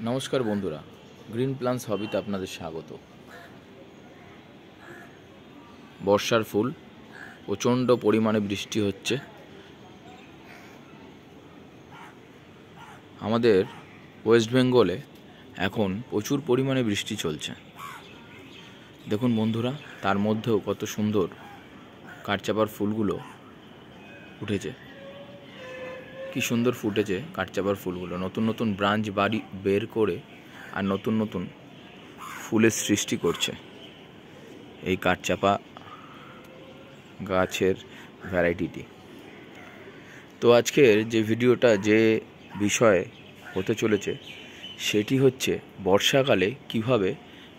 নমস্কার বন্ধুরা, green plants হবিতে আপনাদের স্বাগত। বর্ষার ফুল, প্রচণ্ড পরিমাণে বৃষ্টি হচ্ছে। আমাদের ওয়েস্ট বেঙ্গলে এখন প্রচুর পরিমাণে বৃষ্টি চলছে। দেখুন বন্ধুরা, তার মধ্যেও কত সুন্দর কাঠচাপার ফুলগুলো উঠেছে। কি সুন্দর ফুটেছে কাঠচাপার ফুলগুলো, নতুন নতুন ব্রাঞ্চ বাড়ি বের করে আর নতুন নতুন ফুলের সৃষ্টি করছে এই কাঠচাপা গাছের ভ্যারাইটিটি। তো আজকের যে ভিডিওটা যে বিষয়ে হতে চলেছে সেটি হচ্ছে বর্ষাকালে কিভাবে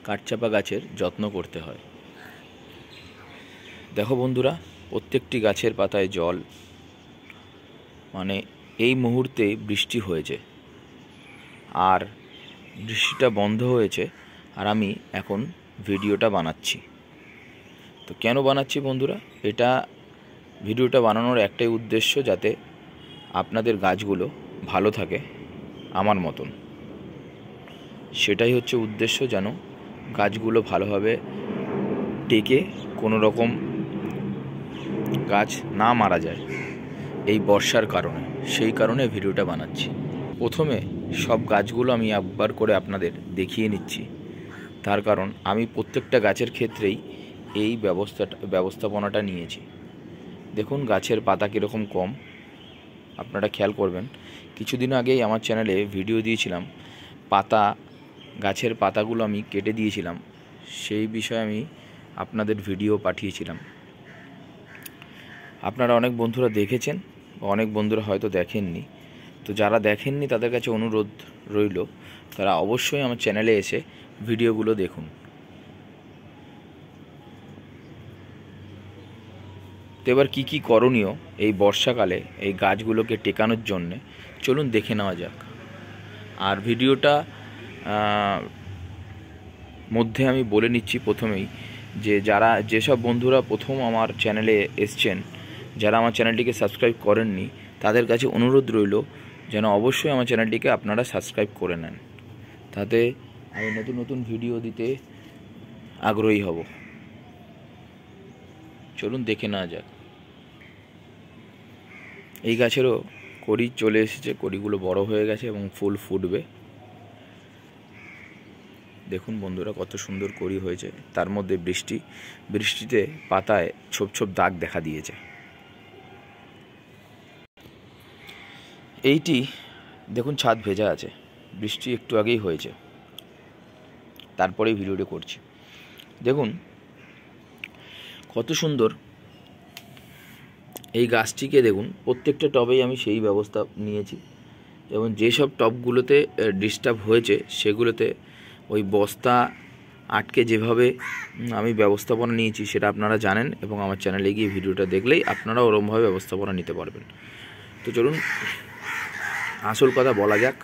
কাঠচাপা গাছের যত্ন করতে হয়। দেখো বন্ধুরা, প্রত্যেকটি গাছের পাতায় জল, মানে এই মুহূর্তে বৃষ্টি হয়েছে আর বৃষ্টিটা বন্ধ হয়েছে আর আমি এখন ভিডিওটা বানাচ্ছি। তো কেন বানাচ্ছি বন্ধুরা? ভিডিওটা বানানোর একটাই উদ্দেশ্য, যাতে আপনাদের গাছগুলো ভালো থাকে আমার মতন। সেটাই হচ্ছে উদ্দেশ্য, যেন গাছগুলো ভালোভাবে টেকে কোনো রকম গাছ না মারা যায় এই বর্ষার কারণে। সেই কারণে ভিডিওটা বানাচ্ছি। প্রথমে সব গাছগুলো আমি একবার করে আপনাদের দেখিয়ে নিচ্ছি, তার কারণ আমি প্রত্যেকটা গাছের ক্ষেত্রেই এই ব্যবস্থাপনাটা নিয়েছি। দেখুন গাছের পাতা কীরকম কম, আপনারা খেয়াল করবেন। কিছুদিন আগেই আমার চ্যানেলে ভিডিও দিয়েছিলাম, গাছের পাতাগুলো আমি কেটে দিয়েছিলাম, সেই বিষয়ে আমি আপনাদের ভিডিও পাঠিয়েছিলাম। আপনারা অনেক বন্ধুরা দেখেছেন, অনেক বন্ধুরা হয়তো দেখেননি। তো যারা দেখেননি তাদের কাছে অনুরোধ রইল, তারা অবশ্যই আমার চ্যানেলে এসে ভিডিওগুলো দেখুন। তো এবার কী কী করণীয় এই বর্ষাকালে এই গাছগুলোকে টেকানোর জন্যে, চলুন দেখে নেওয়া যাক। আর ভিডিওটা মধ্যে আমি বলে নিচ্ছি প্রথমেই, যে যেসব বন্ধুরা প্রথম আমার চ্যানেলে এসছেন, যারা আমার চ্যানেলটিকে সাবস্ক্রাইব করেননি, তাদের কাছে অনুরোধ রইল যেন অবশ্যই আমার চ্যানেলটিকে আপনারা সাবস্ক্রাইব করে নেন। তাতে আমি নতুন নতুন ভিডিও দিতে আগ্রহী হব। চলুন দেখে নেওয়া যাক। এই গাছেরও কড়ি চলে এসেছে, কড়িগুলো বড় হয়ে গেছে এবং ফুল ফুটবে। দেখুন বন্ধুরা, কত সুন্দর কড়ি হয়েছে। তার মধ্যে বৃষ্টিতে পাতায় ছোপ ছোপ দাগ দেখা দিয়েছে। এইটি দেখুন, ছাদ ভেজা আছে, বৃষ্টি একটু আগেই হয়েছে, তারপরেই ভিডিওটি করছি। দেখুন কত সুন্দর এই গাছটিকে। দেখুন প্রত্যেকটা টবেই আমি সেই ব্যবস্থা নিয়েছি, এবং যেসব টবগুলোতে ডিস্টার্ব হয়েছে সেগুলোতে ওই বস্তা আটকে যেভাবে আমি ব্যবস্থাপনা নিয়েছি সেটা আপনারা জানেন, এবং আমার চ্যানেলে গিয়ে ভিডিওটা দেখলেই আপনারা ওরমভাবে ব্যবস্থাপনা নিতে পারবেন। তো চলুন আসল কথা বলা যাক।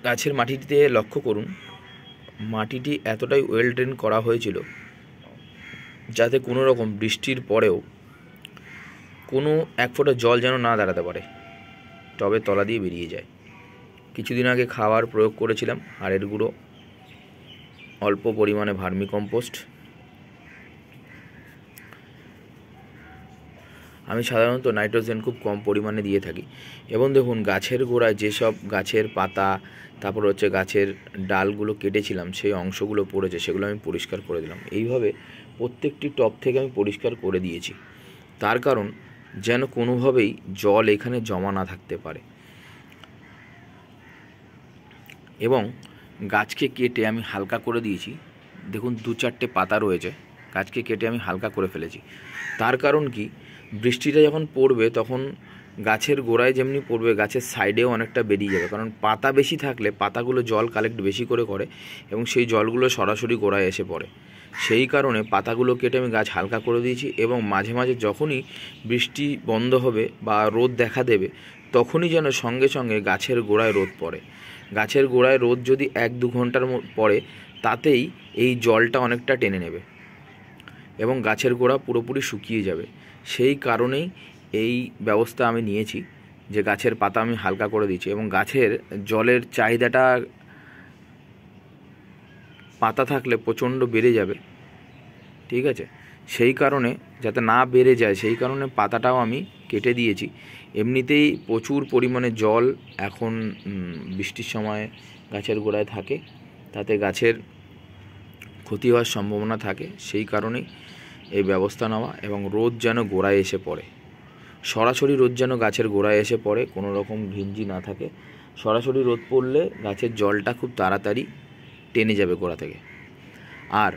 গাছের মাটিটিতে লক্ষ্য করুন, মাটিটি এতটাই ওয়েল ড্রেন করা হয়েছিল যাতে কোনো রকম বৃষ্টির পরেও কোনো এক ফোঁটা জল যেন না দাঁড়াতে পারে, টবের তলা দিয়ে বেরিয়ে যায়। কিছুদিন আগে খাবার প্রয়োগ করেছিলাম হাড়ের গুঁড়ো, অল্প পরিমাণে ভার্মি কম্পোস্ট। আমি সাধারণত নাইট্রোজেন খুব কম পরিমাণে দিয়ে থাকি। এবং দেখুন গাছের গোড়ায় যেসব গাছের পাতা, তারপর হচ্ছে গাছের ডালগুলো কেটেছিলাম, সেই অংশগুলো পড়েছে, সেগুলো আমি পরিষ্কার করে দিলাম। এইভাবে প্রত্যেকটি টব থেকে আমি পরিষ্কার করে দিয়েছি, তার কারণ যেন কোনোভাবেই জল এখানে জমা না থাকতে পারে। এবং গাছকে কেটে আমি হালকা করে দিয়েছি। দেখুন 2-4টে পাতা রয়েছে, গাছকে কেটে আমি হালকা করে ফেলেছি। তার কারণ কি, বৃষ্টিটা যখন পড়বে তখন গাছের গোড়ায় যেমনি পড়বে, গাছের সাইডেও অনেকটা বেরিয়ে যাবে, কারণ পাতা বেশি থাকলে পাতাগুলো জল কালেক্ট বেশি করে এবং সেই জলগুলো সরাসরি গোড়ায় এসে পড়ে। সেই কারণে পাতাগুলো কেটে আমি গাছ হালকা করে দিয়েছি। এবং মাঝে মাঝে যখনই বৃষ্টি বন্ধ হবে বা রোদ দেখা দেবে, তখনই যেন সঙ্গে সঙ্গে গাছের গোড়ায় রোদ পড়ে। গাছের গোড়ায় রোদ যদি 1-2 ঘন্টার পরে, তাতেই এই জলটা অনেকটা টেনে নেবে এবং গাছের গোড়া পুরোপুরি শুকিয়ে যাবে। সেই কারণেই এই ব্যবস্থা আমি নিয়েছি, যে গাছের পাতা আমি হালকা করে দিচ্ছি, এবং গাছের জলের চাহিদাটা পাতা থাকলে প্রচণ্ড বেড়ে যাবে, ঠিক আছে? সেই কারণে যাতে না বেড়ে যায় সেই কারণে পাতাটাও আমি কেটে দিয়েছি। এমনিতেই প্রচুর পরিমাণে জল এখন বৃষ্টির সময় গাছের গোড়ায় থাকে, তাতে গাছের ক্ষতি হওয়ার সম্ভাবনা থাকে। সেই কারণেই এই ব্যবস্থা নেওয়া, এবং রোদ যেন গোড়ায় এসে পড়ে, সরাসরি রোদ যেন গাছের গোড়ায় এসে পড়ে, কোনো রকম ঘিঞ্জি না থাকে। সরাসরি রোদ পড়লে গাছের জলটা খুব তাড়াতাড়ি টেনে যাবে গোড়া থেকে। আর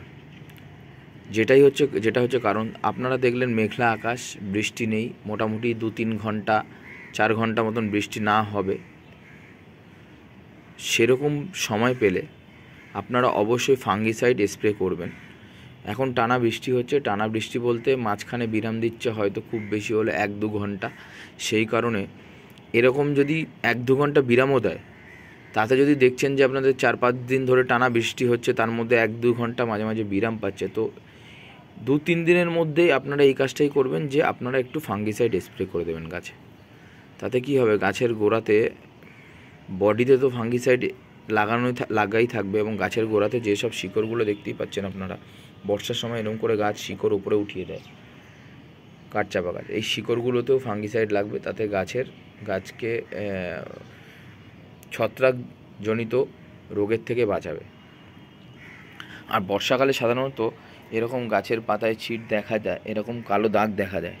যেটা হচ্ছে কারণ, আপনারা দেখলেন মেঘলা আকাশ, বৃষ্টি নেই, মোটামুটি 2-3 ঘন্টা 4 ঘন্টা মতন বৃষ্টি না হবে, সেরকম সময় পেলে আপনারা অবশ্যই ফাঙ্গিসাইড স্প্রে করবেন। এখন টানা বৃষ্টি হচ্ছে, টানা বৃষ্টি বলতে মাঝখানে বিরাম দিচ্ছে হয়তো খুব বেশি হলে 1-2 ঘন্টা। সেই কারণে এরকম যদি 1-2 ঘন্টা বিরামও দেয়, তাতে যদি দেখছেন যে আপনাদের 4-5 দিন ধরে টানা বৃষ্টি হচ্ছে, তার মধ্যে 1-2 ঘন্টা মাঝে মাঝে বিরাম পাচ্ছে, তো 2-3 দিনের মধ্যেই আপনারা এই কাজটাই করবেন যে আপনারা একটু ফাঙ্গিসাইড স্প্রে করে দেবেন গাছে। তাতে কি হবে, গাছের গোড়াতে বডিতে তো ফাঙ্গিসাইড লাগাই থাকবে, এবং গাছের গোড়াতে যেসব শিকড়গুলো দেখতেই পাচ্ছেন আপনারা, বর্ষার সময় এরকম করে গাছ শিকড় উপরে উঠিয়ে দেয়, কাঠচাপা গাছ, এই শিকড়গুলোতেও ফাঙ্গিসাইড লাগবে, তাতে গাছকে ছত্রাকজনিত রোগের থেকে বাঁচাবে। আর বর্ষাকালে সাধারণত এরকম গাছের পাতায় ছিট দেখা যায়, এরকম কালো দাগ দেখা যায়।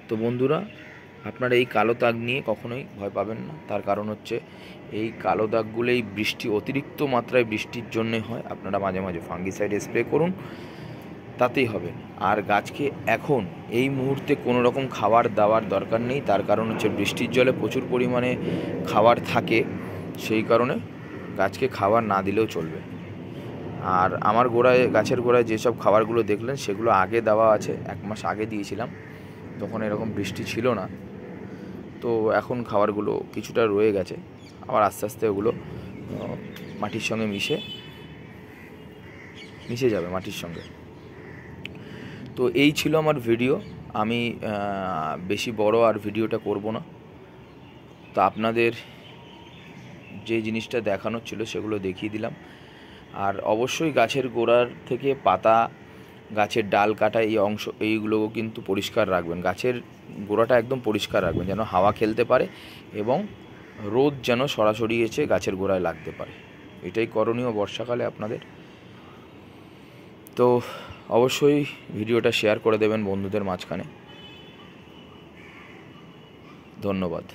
তো বন্ধুরা, আপনারা এই কালো দাগ নিয়ে কখনোই ভয় পাবেন না। তার কারণ হচ্ছে এই কালো দাগগুলো এই অতিরিক্ত মাত্রায় বৃষ্টির জন্যে হয়। আপনারা মাঝে মাঝে ফাঙ্গিসাইড স্প্রে করুন, তাতেই হবে। আর গাছকে এখন এই মুহূর্তে কোনো রকম খাবার দেওয়ার দরকার নেই, তার কারণ হচ্ছে বৃষ্টির জলে প্রচুর পরিমাণে খাবার থাকে, সেই কারণে গাছকে খাবার না দিলেও চলবে। আর আমার গাছের গোড়ায় যেসব খাবারগুলো দেখলেন সেগুলো আগে দেওয়া আছে, 1 মাস আগে দিয়েছিলাম, তখন এরকম বৃষ্টি ছিল না। তো এখন খাবারগুলো কিছুটা রয়ে গেছে, আবার আস্তে আস্তে ওগুলো মাটির সঙ্গে মিশে যাবে মাটির সঙ্গে। তো এই ছিল আমার ভিডিও, আমি বেশি বড় আর ভিডিওটা করব না। তো আপনাদের যে জিনিসটা দেখানোর ছিল সেগুলো দেখিয়ে দিলাম। আর অবশ্যই গাছের গোড়ার থেকে পাতা, গাছের ডাল কাটা এইগুলোও কিন্তু পরিষ্কার রাখবেন, গাছের গোড়াটা একদম পরিষ্কার রাখবেন যেন হাওয়া খেলতে পারে এবং রোদ যেন সরাসরি এসে গাছের গোড়ায় লাগতে পারে। এটাই করণীয় বর্ষাকালে আপনাদের। তো অবশ্যই ভিডিওটা শেয়ার করে দেবেন বন্ধুদের মাঝখানে। ধন্যবাদ।